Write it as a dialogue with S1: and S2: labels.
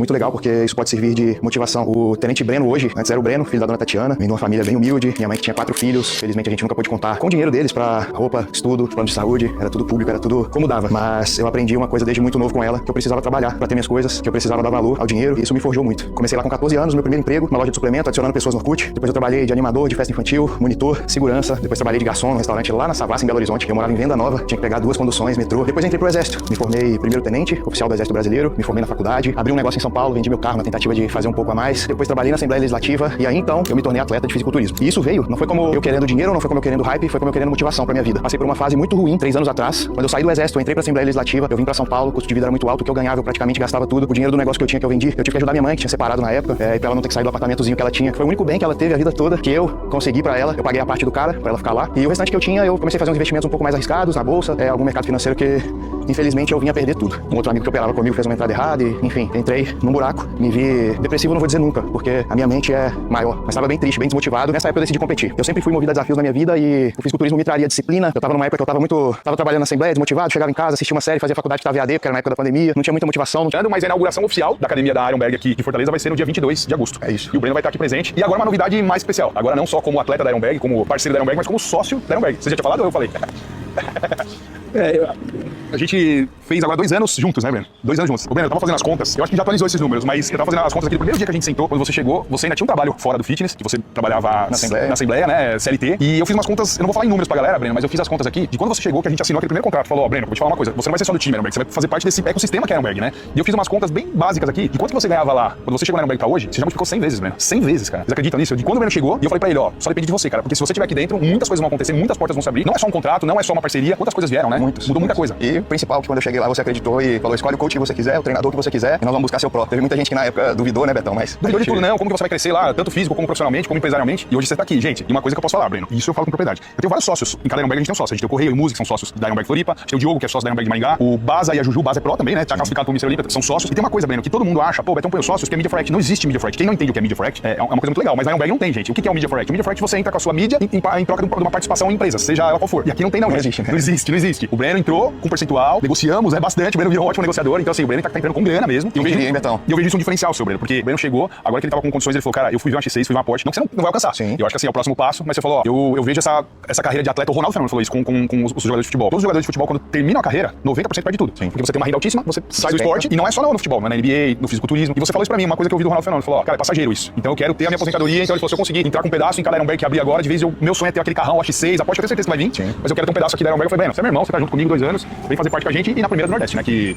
S1: Muito legal, porque isso pode servir de motivação. O Tenente Breno hoje, antes era o Breno, filho da dona Tatiana, vem de uma família bem humilde. Minha mãe que tinha 4 filhos, felizmente a gente nunca pôde contar com o dinheiro deles pra roupa, estudo, plano de saúde, era tudo público, era tudo como dava. Mas eu aprendi uma coisa desde muito novo com ela, que eu precisava trabalhar pra ter minhas coisas, que eu precisava dar valor ao dinheiro, e isso me forjou muito. Comecei lá com 14 anos, meu primeiro emprego, na loja de suplemento, adicionando pessoas no Orkut. Depois eu trabalhei de animador, de festa infantil, monitor, segurança. Depois trabalhei de garçom no restaurante lá na Savassi, em Belo Horizonte. Eu morava em Venda Nova, tinha que pegar 2 conduções, metrô. Depois entrei pro Exército. Me formei primeiro tenente, oficial do Exército Brasileiro, me formei na faculdade, abri um negócio em São Paulo, vendi meu carro na tentativa de fazer um pouco a mais. Depois trabalhei na Assembleia Legislativa e aí então eu me tornei atleta de fisiculturismo. E isso veio, não foi como eu querendo dinheiro, não foi como eu querendo hype, foi como eu querendo motivação pra minha vida. Passei por uma fase muito ruim 3 anos atrás. Quando eu saí do Exército, eu entrei pra Assembleia Legislativa, eu vim pra São Paulo, o custo de vida era muito alto, o que eu ganhava eu praticamente gastava tudo. O dinheiro do negócio que eu tinha que eu vendi, eu tive que ajudar minha mãe, que tinha separado na época, e pra ela não ter que sair do apartamentozinho que ela tinha. Foi o único bem que ela teve a vida toda, que eu consegui pra ela. Eu paguei a parte do cara, pra ela ficar lá. E o restante que eu tinha, eu comecei a fazer uns investimentos um pouco mais arriscados na bolsa, algum mercado financeiro que, infelizmente, eu vinha perder tudo. Um outro amigo que operava comigo fez uma entrada errada e, enfim, entrei num buraco. Me vi depressivo, não vou dizer nunca, porque a minha mente é maior. Mas estava bem triste, bem desmotivado. Nessa época eu decidi competir. Eu sempre fui movido a desafios na minha vida e o fisiculturismo me traria disciplina. Eu tava numa época que eu tava trabalhando na Assembleia, desmotivado, chegava em casa, assistia uma série, fazia faculdade, tava EAD, porque era na época da pandemia, não tinha muita motivação.
S2: Mas a inauguração oficial da academia da Ironberg aqui em Fortaleza vai ser no dia 22 de agosto.
S1: É isso.
S2: E o Breno vai estar aqui presente. E agora uma novidade mais especial. Agora não só como atleta da Ironberg, como parceiro da Ironberg, mas como sócio da Ironberg. Você já tinha falado ou eu falei? A gente fez agora 2 anos juntos, né, Breno? 2 anos juntos. Ô, Breno, eu tava fazendo as contas, eu acho que já atualizou esses números, mas eu tava fazendo as contas aqui no primeiro dia que a gente sentou, quando você chegou, você ainda tinha um trabalho fora do fitness, que você trabalhava na Assembleia, né, CLT, e eu fiz umas contas, eu não vou falar em números pra galera, Breno, mas eu fiz as contas aqui, de quando você chegou, que a gente assinou aquele primeiro contrato, falou, ó, Breno, vou te falar uma coisa, você não vai ser só do time Ironberg, você vai fazer parte desse ecossistema que é Ironberg, né? E eu fiz umas contas bem básicas aqui, de quanto que você ganhava lá, quando você chegou na Ironberg pra hoje, você já multiplicou 100 vezes, Breno. 100 vezes, cara. Vocês acreditam nisso? De quando o Breno chegou, e eu falei pra ele, ó, só depende de você, cara, porque se você estiver aqui dentro, muitas coisas vão acontecer, muitas portas vão se abrir, não é só um contrato, não é só uma parceria, quantas coisas vieram, né? Mudou muita coisa.
S1: E o principal, que quando eu cheguei lá, você acreditou e falou, escolhe o coach que você quiser, o treinador que você quiser, e nós vamos buscar seu pró. Teve muita gente que na época duvidou, né, Betão? Mas
S2: duvidou de tudo, não. Como que você vai crescer lá, tanto físico, como profissionalmente, como empresarialmente. E hoje você tá aqui, gente. E uma coisa que eu posso falar, Breno, e isso eu falo com propriedade. Eu tenho vários sócios. Em cada Ironberg a gente tem um sócio. A gente tem o Correio e o Música, que são sócios da Ironberg Floripa. A gente tem o Diogo, que é sócio da Ironberg de Maringá. O Baza e a Juju, Baza é Pro também, né? Tá classificado como Mr. Olímpia, são sócios. E tem uma coisa, Breno, que todo mundo acha, pô, Betão põe os sócios, que é Media for Act. Não existe Media for Act. Quem não entende o que é Media for Act é uma coisa muito legal, mas na Ironberg não tem, gente. O que é o Media for Act? O Media for Act você entra com a sua mídia em troca de uma participação em empresas, seja ela qual for. E aqui não tem, não existe. Não existe. O Breno entrou com percentual, negociamos, bastante. O Breno virou um ótimo negociador. Então, assim, o Breno tá entrando com grana mesmo. E eu vejo isso um diferencial, seu Breno, porque o Breno chegou, agora que ele tava com condições, ele falou, cara, eu fui ver um X6, fui ver uma Porsche, não que você não vai alcançar. Sim. Eu acho que assim, é o próximo passo, mas você falou, ó, eu vejo essa carreira de atleta, o Ronaldo Fenômeno falou isso com os jogadores de futebol. Todos os jogadores de futebol, quando terminam a carreira, 90% perde tudo. Sim. Porque você tem uma renda altíssima, você sai do esporte, e não é só no futebol, mas na NBA, no fisiculturismo. E você falou isso pra mim, uma coisa que eu ouvi do Ronaldo Fenômeno, falou, ó, cara, é passageiro isso. Então eu quero ter a minha aposentadoria, então ele falou, se eu conseguir entrar com um pedaço em cada Ironberg que abrir agora, de vez meu sonho é ter aquele carrão, a X6, a Porsche, eu tenho certeza que vai vir, sim, mas eu quero ter um pedaço aqui da Ironberg. Eu falei, Breno, você é meu irmão, você tá junto comigo 2 anos, vem fazer parte com a gente e na primeira do Nordeste, né, que